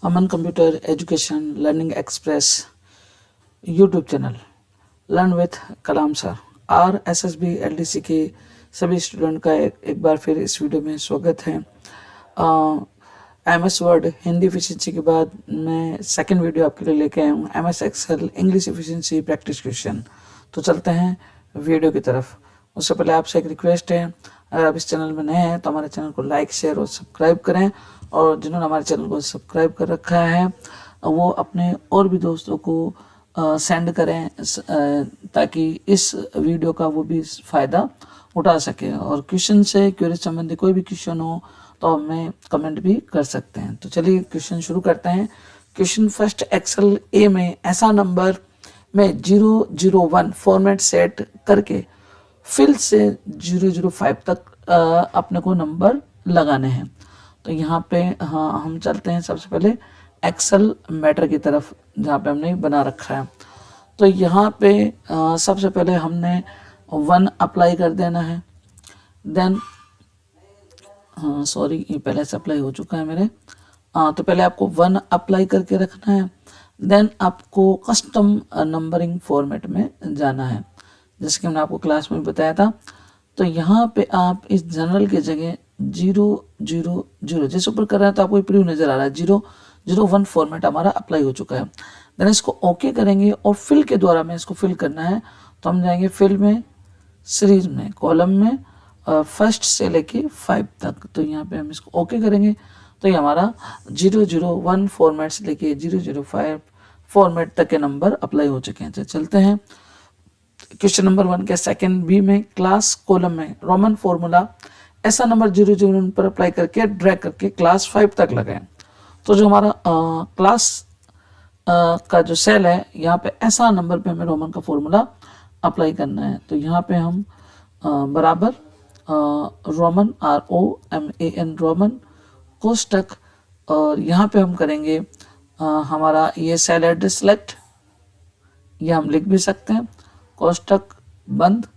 Aman computer education learning express YouTube channel learn with Kalam sir R S S B L D C के सभी student का एक बार फिर इस वीडियो में स्वागत है। M S Word Hindi efficiency के बाद मैं सेकंड वीडियो आपके लिए लेके आया हूँ, M S Excel English efficiency practice question. तो चलते हैं वीडियो की तरफ। उससे पहले आपसे एक रिक्वेस्ट है, अगर आप इस चैनल में नए हैं तो हमारे चैनल को लाइक शेयर और सब्सक्राइब करें, और जिन्होंने हमारे चैनल को सब्सक्राइब कर रखा है वो अपने और भी दोस्तों को सेंड करें ताकि इस वीडियो का वो भी फ़ायदा उठा सके। और क्वेश्चन से क्वेरी संबंधी कोई भी क्वेश्चन हो तो हमें कमेंट भी कर सकते हैं। तो चलिए क्वेश्चन शुरू करते हैं। क्वेश्चन फर्स्ट, एक्सेल ए में ऐसा नंबर में 001 फॉर्मेट सेट करके फिल से 005 तक अपने को नंबर लगाने हैं। तो यहाँ पे हाँ हम चलते हैं सबसे पहले एक्सेल मैटर की तरफ, जहाँ पे हमने बना रखा है। तो यहाँ पे सबसे पहले हमने 1 अप्लाई कर देना है। देन हाँ सॉरी, ये पहले से अप्लाई हो चुका है मेरे। तो पहले आपको 1 अप्लाई करके रखना है। देन आपको कस्टम नंबरिंग फॉर्मेट में जाना है, जैसे कि हमने आपको क्लास में बताया था। तो यहाँ पे आप इस जनरल की जगह 000 जैसे ऊपर कर रहे हैं तो आपको प्रीव्यू नज़र आ रहा है। 001 फॉर्मेट हमारा अप्लाई हो चुका है। देन इसको ओके करेंगे और फिल के द्वारा में इसको फिल करना है। तो हम जाएंगे फिल में, सीरीज में, कॉलम में, फर्स्ट से लेके 5 तक। तो यहाँ पे हम इसको ओके करेंगे तो ये हमारा 001 फॉर्मेट से लेके 005 फॉर्मेट तक के नंबर अप्लाई हो चुके हैं। चलते हैं क्वेश्चन नंबर 1 के सेकंड बी में, क्लास कॉलम में रोमन फॉर्मूला ऐसा नंबर 001 पर अप्लाई करके ड्रैग करके क्लास 5 तक लगाएं। तो जो हमारा क्लास का जो सेल है, यहाँ पे ऐसा नंबर पे हमें रोमन का फॉर्मूला अप्लाई करना है। तो यहाँ पे हम बराबर रोमन ROMAN रोमन कोष्टक, और यहाँ पे हम करेंगे हमारा ये सेल एड्रेस सेलेक्ट, ये हम लिख भी सकते हैं, कोष्टक बंद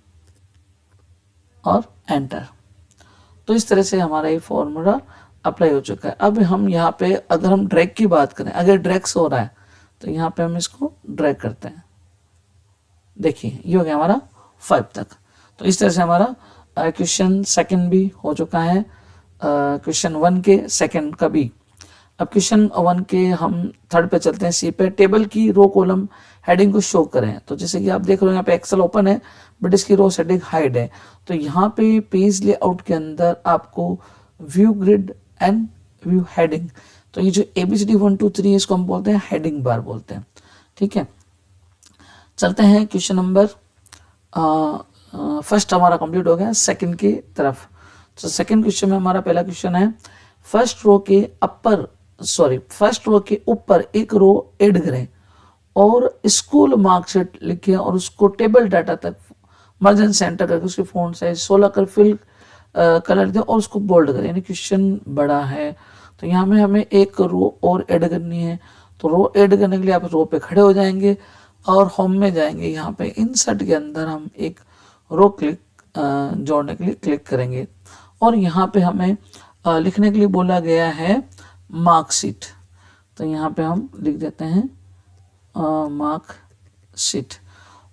और एंटर। तो इस तरह से हमारा ये फॉर्मूला अप्लाई हो चुका है। अब हम यहाँ पे अगर हम ड्रैग की बात करें, अगर ड्रैग्स हो रहा है तो यहाँ पे हम इसको ड्रैग करते हैं। देखिए ये हो गया हमारा 5 तक। तो इस तरह से हमारा क्वेश्चन सेकंड भी हो चुका है, क्वेश्चन 1 के सेकंड का भी। अब क्वेश्चन 1 के हम थर्ड पे चलते हैं, सी पे। टेबल की रो कॉलम हेडिंग को शो करें। तो जैसे कि आप देख रहे हो यहाँ पे एक्सेल ओपन है बट इसकी रो हेडिंग हाइड है। तो यहाँ पे पेज लेआउट के अंदर आपको view grid and view heading, तो ये जो ABCD 1 2 3 इसको हम बोलते हैं हेडिंग बार बोलते हैं। ठीक है, चलते हैं क्वेश्चन नंबर फर्स्ट हमारा कंप्लीट हो गया, सेकंड की तरफ। तो सेकंड क्वेश्चन में हमारा पहला क्वेश्चन है, फर्स्ट रो के ऊपर एक रो ऐड करें और स्कूल मार्कशीट लिखें और उसको टेबल डाटा तक मर्ज सेंटर करके उसकी फॉन्ट साइज 16 कर फिल कलर दें और उसको बोल्ड करें। यानी क्वेश्चन बड़ा है तो यहाँ में हमें एक रो और ऐड करनी है। तो रो ऐड करने के लिए आप रो पे खड़े हो जाएंगे और होम में जाएंगे। यहाँ पे इंसर्ट के अंदर हम एक रो क्लिक जोड़ने के लिए क्लिक करेंगे और यहाँ पे हमें लिखने के लिए बोला गया है मार्कशीट। तो यहाँ पे हम लिख देते हैं मार्कशीट,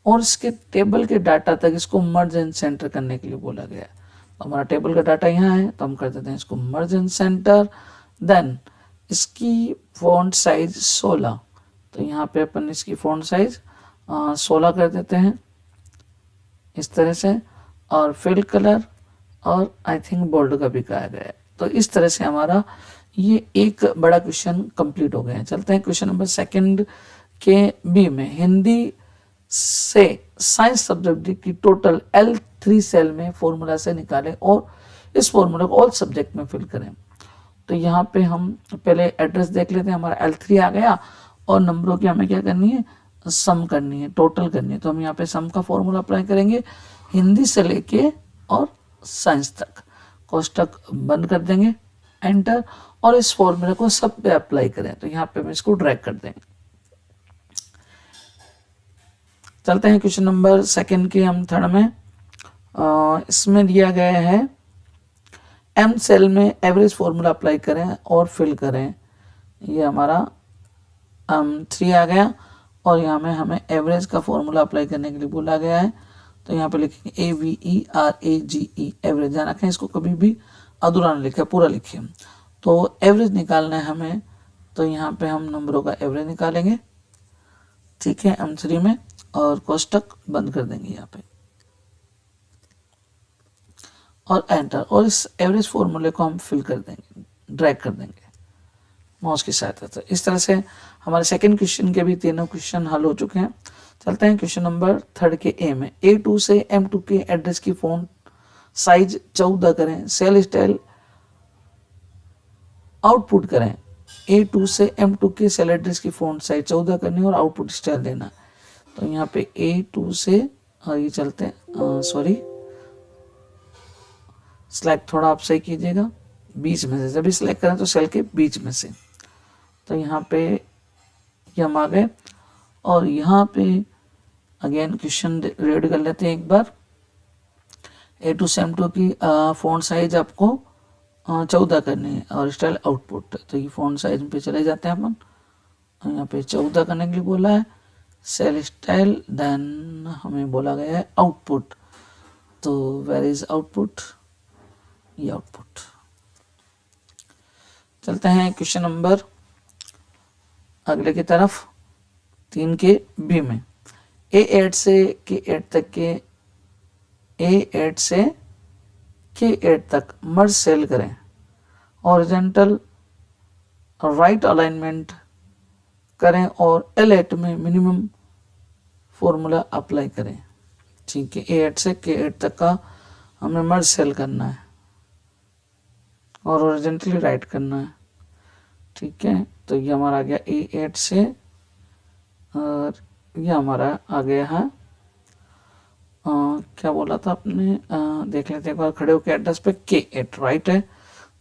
और इसके टेबल के डाटा तक इसको मर्ज एंड सेंटर करने के लिए बोला गया है। तो हमारा टेबल का डाटा यहाँ है तो हम कर देते हैं इसको मर्ज एंड सेंटर। देन इसकी फॉन्ट साइज 16, तो यहाँ पे अपन इसकी फॉन्ट साइज 16 कर देते हैं इस तरह से, और फिल कलर और आई थिंक बोल्ड का भी कहा गया है। तो इस तरह से हमारा ये एक बड़ा क्वेश्चन कंप्लीट हो गया है। चलते हैं क्वेश्चन नंबर सेकंड के बी में, हिंदी से साइंस सब्जेक्ट की टोटल L3 सेल में फॉर्मूला से निकालें और इस फॉर्मूला को ऑल सब्जेक्ट में फिल करें। तो यहाँ पे हम पहले एड्रेस देख लेते हैं, हमारा L3 आ गया और नंबरों की हमें क्या करनी है, सम करनी है, टोटल करनी है। तो हम यहाँ पे सम का फॉर्मूला अप्लाई करेंगे हिंदी से लेके और साइंस तक, कोष्टक बंद कर देंगे, एंटर, और इस फॉर्मूले को सब पे अप्लाई करें। तो यहाँ पे हम इसको ड्रैग कर देंगे। चलते हैं क्वेश्चन नंबर सेकंड के हम थर्ड में। इसमें दिया गया है M सेल में एवरेज फॉर्मूला अप्लाई करें और फिल करें। ये हमारा 3 आ गया, और यहाँ में हमें एवरेज का फॉर्मूला अप्लाई करने के लिए बोला गया है। तो यहाँ पे लिखेंगे AVERAGE, एवरेज। ध्यान रखें इसको कभी भी अधूरा न लिखे, पूरा लिखिए। तो एवरेज निकालना है हमें, तो यहाँ पे हम नंबरों का एवरेज निकालेंगे, ठीक है, M3 में, और कोष्टक बंद कर देंगे यहाँ पे और एंटर। और इस एवरेज फॉर्मूले को हम फिल कर देंगे, ड्रैग कर देंगे माउस की सहायता से। इस तरह से हमारे सेकंड क्वेश्चन के भी तीनों क्वेश्चन हल हो चुके हैं। चलते हैं क्वेश्चन नंबर 3 के ए में। A2 से M2 के एड्रेस की फ़ॉन्ट साइज 14 करें, सेल स्टाइल आउटपुट करें। A2 से M2 के सेल एड्रेस की फ़ॉन्ट साइज 14 करनी और आउटपुट स्टाइल देना। तो यहाँ पे A2 से ये चलते हैं, सॉरी, सिलेक्ट थोड़ा आप सही कीजिएगा, बीच में से, जब भी सिलेक्ट करें तो सेल के बीच में से। तो यहाँ पे ये हम आ गए, और यहाँ पे अगेन क्वेश्चन रीड कर लेते हैं एक बार। A2 से M2 की फ़ॉन्ट साइज आपको 14 करनी है और स्टाइल आउटपुट। तो ये फ़ॉन्ट साइज पे चले जाते हैं अपन, यहाँ पे 14 करने के लिए बोला है, सेल स्टाइल, देन हमें बोला गया है आउटपुट। तो वेयर इज आउटपुट, ये आउटपुट। चलते हैं क्वेश्चन नंबर अगले की तरफ, 3 के बी में। A8 से K8 तक के A8 से K8 तक मर्ज सेल करें, हॉरिजॉन्टल राइट अलाइनमेंट करें और L8 में मिनिमम फॉर्मूला अप्लाई करें। ठीक है, A8 से K8 तक का हमें मर्ज सेल करना है और हॉरिजॉन्टली राइट करना है। ठीक है, तो ये हमारा आ गया A8 से, और ये हमारा आ गया है क्या बोला था आपने, देख लेते हैं एक बार खड़े होकर एड्रेस पे, K8 राइट है।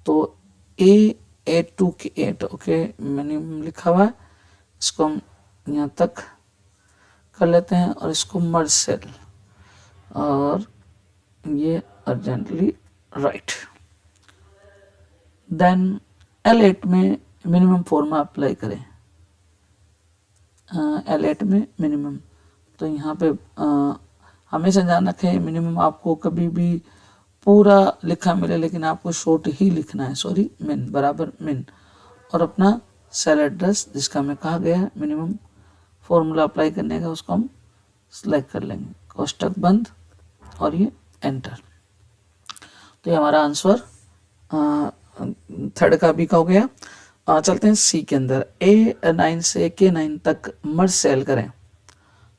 तो A8 to K8, okay, minimum लिखा हुआ है, इसको हम यहाँ तक कर लेते हैं और इसको मर्ज सेल, और ये अर्जेंटली राइट। देन L8 में मिनिमम फॉर्मा अप्लाई करें, L8 में मिनिमम। तो यहाँ पे हमेशा ध्यान रखें, मिनिमम आपको कभी भी पूरा लिखा मिले, लेकिन आपको शॉर्ट ही लिखना है, सॉरी, मिन बराबर मिन, और अपना सेल एड्रेस जिसका हमें कहा गया है मिनिमम फॉर्मूला अप्लाई करने का, उसको हम सिलेक्ट कर लेंगे, कोष्टक बंद, और ये एंटर। तो ये हमारा आंसर 3 का बी का हो गया। चलते हैं सी के अंदर। A9 से K9 तक मर्ज सेल करें,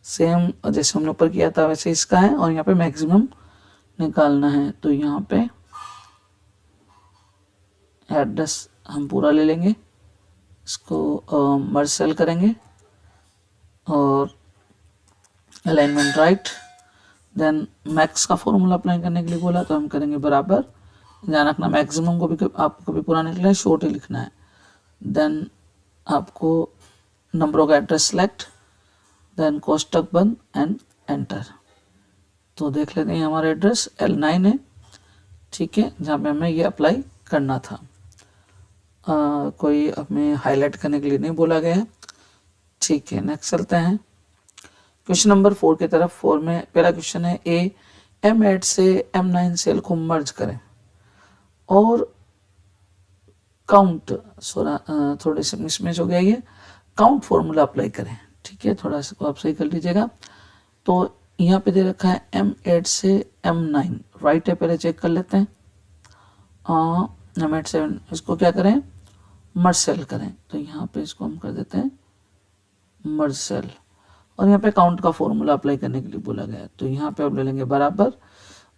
सेम जैसे हमने ऊपर किया था वैसे इसका है, और यहाँ पे मैक्सिमम निकालना है। तो यहाँ पे एड्रेस हम पूरा ले लेंगे, इसको मर्ज सेल करेंगे और अलाइनमेंट राइट। देन मैक्स का फॉर्मूला अप्लाई करने के लिए बोला, तो हम करेंगे बराबर, ध्यान रखना मैक्सिमम को भी आपको कभी पूरा नहीं लिखना है, शॉर्ट ही लिखना है। देन आपको नंबरों का एड्रेस सेलेक्ट, देन कोष्टक बंद एंड एंटर। तो देख लेते हैं हमारा एड्रेस L9 है, ठीक है, जहाँ पे हमें ये अप्लाई करना था। कोई हमें हाईलाइट करने के लिए नहीं बोला गया है। ठीक है, नेक्स्ट चलते हैं क्वेश्चन नंबर 4 की तरफ। 4 में पहला क्वेश्चन है, M8 से M9 सेल को मर्ज करें और काउंट, थोड़े से मिसमैच हो गया, ये काउंट फॉर्मूला अप्लाई करें। ठीक है, थोड़ा सा आप सही कर लीजिएगा। तो यहाँ पे दे रखा है M8 से M9 राइट है, पहले चेक कर लेते हैं। M8 से इसको क्या करें, मर्ज सेल करें। तो यहाँ पे इसको हम कर देते हैं मर्ज सेल, और यहाँ पे काउंट का फॉर्मूला अप्लाई करने के लिए बोला गया है। तो यहाँ पे आप ले लेंगे बराबर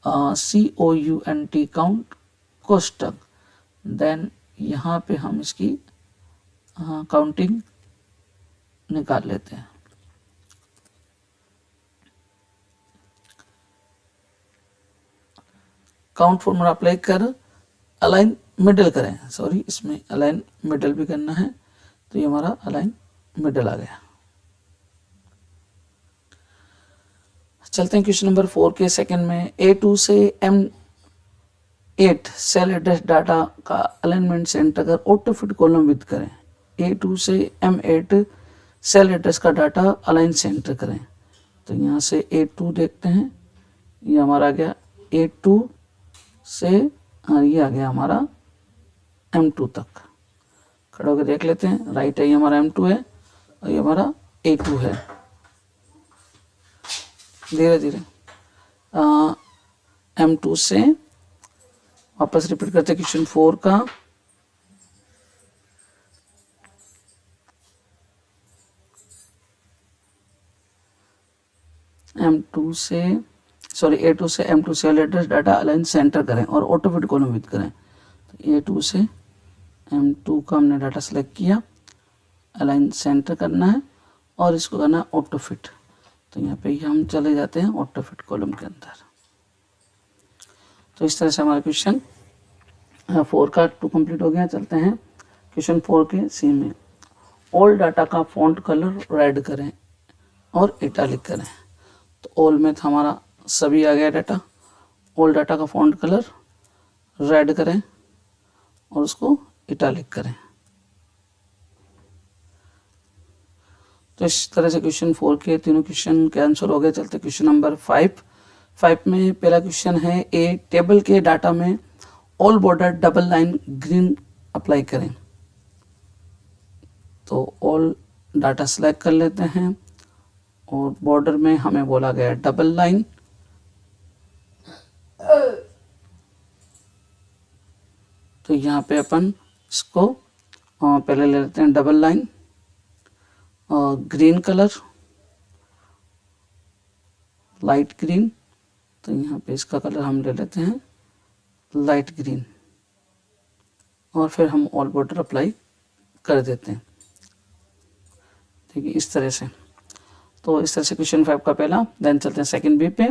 COUNT काउंट कोष्टक, देन यहाँ पे हम इसकी काउंटिंग निकाल लेते हैं। काउंट फॉर्मूला अप्लाई कर अलाइन मिडल करें, सॉरी इसमें अलाइन मिडल भी करना है। तो ये हमारा अलाइन मिडल आ गया। चलते हैं क्वेश्चन नंबर 4 के सेकंड में। A2 से M8 सेल एड्रेस डाटा का अलाइनमेंट सेंटर कर ऑटो फिट कॉलम विद करें। A2 से M8 सेल एड्रेस का डाटा अलाइन सेंटर करें। तो यहाँ से A2 देखते हैं, ये हमारा आ गया A2 से, हाँ ये आ गया हमारा M2 तक। खड़े होकर देख लेते हैं, राइट है ये हमारा M2 है और ये हमारा A2 है। धीरे धीरे M2 से वापस रिपीट करते हैं क्वेश्चन 4 का। A2 से M2 cell address data align centre करें और ऑटो फिट कॉलम विद करें। तो A2 से M2 का हमने डाटा सेलेक्ट किया, अलाइन सेंटर करना है और इसको करना है ऑटो फिट। तो यहाँ पे हम चले जाते हैं ऑटो फिट कॉलम के अंदर। तो इस तरह से हमारा क्वेश्चन 4 का 2 कंप्लीट हो गया। चलते हैं क्वेश्चन 4 के सी में। ऑल डाटा का फॉन्ट कलर रेड करें और इटैलिक करें। तो ऑल में था हमारा सभी आ गया डाटा। ऑल डाटा का फॉन्ट कलर रेड करें और उसको इटैलिक करें। तो इस तरह से क्वेश्चन 4 के तीनों क्वेश्चन के आंसर हो गए। चलते क्वेश्चन नंबर 5 में पहला क्वेश्चन है, ए टेबल के डाटा में all border double line green apply करें। तो ऑल डाटा सेलेक्ट कर लेते हैं और बॉर्डर में हमें बोला गया डबल लाइन। तो यहाँ पे अपन इसको पहले ले लेते हैं डबल लाइन और ग्रीन कलर, लाइट ग्रीन। तो यहाँ पे इसका कलर हम ले लेते हैं लाइट ग्रीन और फिर हम ऑल बॉर्डर अप्लाई कर देते हैं। ठीक है, इस तरह से। तो इस तरह से क्वेश्चन 5 का पहला। देन चलते हैं सेकंड बी पे।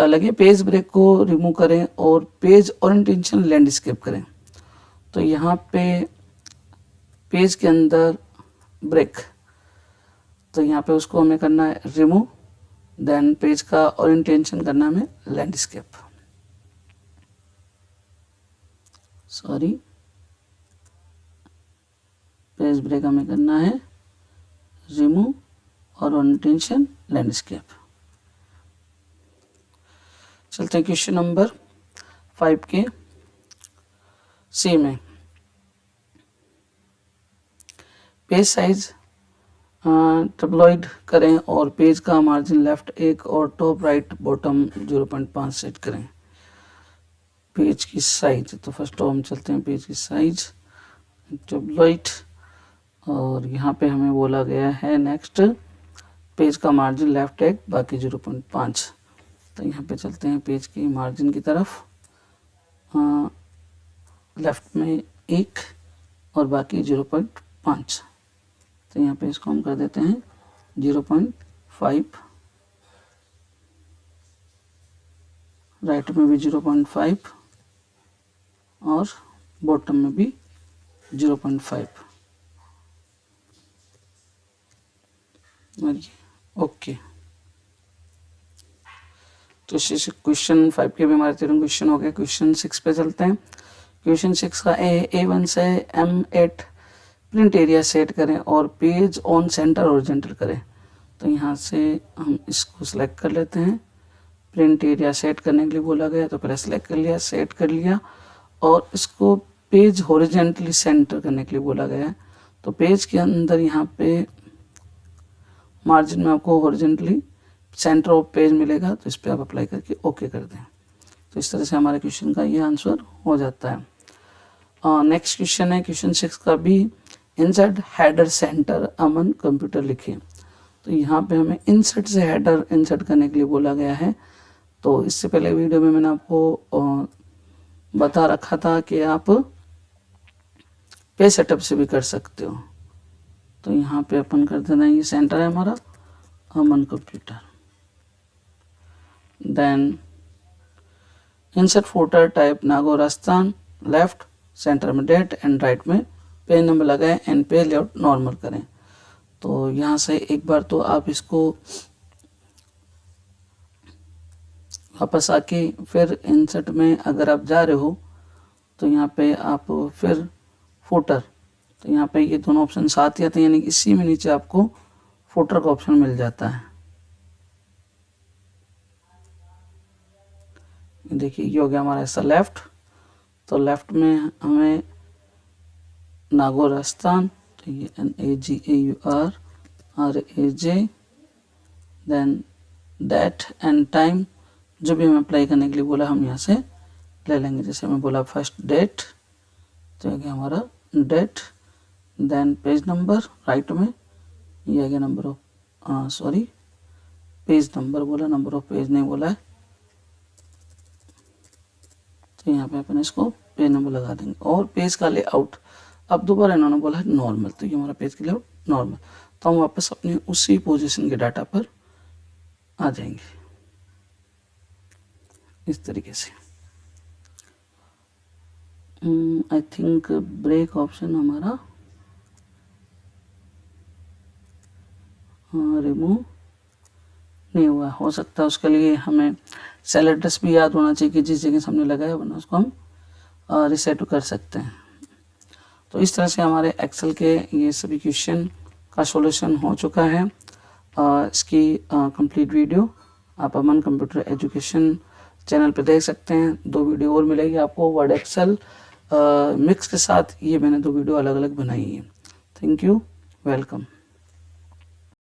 लगे पेज ब्रेक को रिमूव करें और पेज ओरिएंटेशन लैंडस्केप करें। तो यहाँ पे पेज के अंदर ब्रेक, तो यहाँ पे उसको हमें करना है रिमूव। देन पेज का ओरिएंटेशन करना है हमें लैंडस्केप, पेज ब्रेक हमें करना है रिमूव और ओरिएंटेशन लैंडस्केप। चलते हैं क्वेश्चन नंबर 5 के सी में। पेज साइज टैब्लॉइड करें और पेज का मार्जिन लेफ्ट 1 और टॉप राइट बॉटम 0.5 सेट करें। पेज की साइज, तो फर्स्ट हम चलते हैं पेज की साइज टैब्लॉइड और यहाँ पे हमें बोला गया है नेक्स्ट पेज का मार्जिन लेफ्ट 1 बाकी 0.5। तो यहाँ पे चलते हैं पेज की मार्जिन की तरफ। लेफ्ट में 1 और बाकी 0.5। तो यहाँ पे इसको हम कर देते हैं 0.5, राइट में भी 0.5 और बॉटम में भी 0.5। ओके, तो क्वेश्चन 5 के भी हमारे 3 क्वेश्चन हो गए। क्वेश्चन 6 पे चलते हैं। क्वेश्चन 6 का A1 से M8 प्रिंट एरिया सेट करें और पेज ऑन सेंटर ओरिजेंटल करें। तो यहाँ से हम इसको सिलेक्ट कर लेते हैं। प्रिंट एरिया सेट करने के लिए बोला गया, तो पहले सेलेक्ट कर लिया, सेट कर लिया और इसको पेज हॉरिजेंटली सेंटर करने के लिए बोला गया है। तो पेज के अंदर यहाँ पे मार्जिन में आपको हॉरिजेंटली सेंटर ऑफ पेज मिलेगा, तो इस पर आप अप्लाई करके ओके कर दें। तो इस तरह से हमारे क्वेश्चन का ये आंसर हो जाता है। नेक्स्ट क्वेश्चन है क्वेश्चन 6 का भी। इंसर्ट हेडर सेंटर अमन कंप्यूटर लिखें। तो यहाँ पे हमें इंसर्ट से हेडर इंसर्ट करने के लिए बोला गया है। तो इससे पहले वीडियो में मैंने आपको बता रखा था कि आप पेज सेटअप से भी कर सकते हो। तो यहाँ पे अपन कर देना, ये सेंटर है हमारा Aman computer. Then insert folder type Nagaur Rajasthan, left center में डेट एंड राइट में पेज नंबर लगाएं एंड पेज लेआउट नॉर्मल करें। तो यहाँ से एक बार तो आप इसको वापस आके फिर इंसर्ट में अगर आप जा रहे हो तो यहाँ पे आप फिर फुटर, तो यहाँ पे ये दोनों ऑप्शन साथ ही आते हैं, यानी कि इसी में नीचे आपको फुटर का ऑप्शन मिल जाता है। देखिए ये हो गया हमारा ऐसा लेफ्ट, तो लेफ्ट में हमें नागौर राजस्थान, तो ये NAGAUR then date and time, जो भी हमें अप्लाई करने के लिए बोला हम यहाँ से ले लेंगे। जैसे हमें बोला फर्स्ट डेट, तो ये गया हमारा date, then page number right में, ये आ गया नंबर ऑफ पेज नंबर बोला, नंबर ऑफ पेज नहीं बोला है, तो यहाँ पे अपन इसको पेज नंबर लगा देंगे। और पेज का लेआउट, अब दोबारा इन्होंने बोला है नॉर्मल, तो ये हमारा पेज का लेआउट नॉर्मल, तो हम वापस अपने उसी पोजीशन के डाटा पर आ जाएंगे इस तरीके से। आई थिंक ब्रेक ऑप्शन हमारा रिमूव नहीं हुआ, हो सकता है उसके लिए हमें सेल एड्रेस भी याद होना चाहिए कि जिस जगह से हमने लगाया, वरना उसको हम रिसेट कर सकते हैं। तो इस तरह से हमारे एक्सेल के ये सभी क्वेश्चन का सॉल्यूशन हो चुका है। इसकी कंप्लीट वीडियो आप अमन कंप्यूटर एजुकेशन चैनल पे देख सकते हैं। 2 वीडियो और मिलेगी आपको वर्ड एक्सेल मिक्स के साथ, ये मैंने 2 वीडियो अलग अलग बनाई है। Thank you, welcome.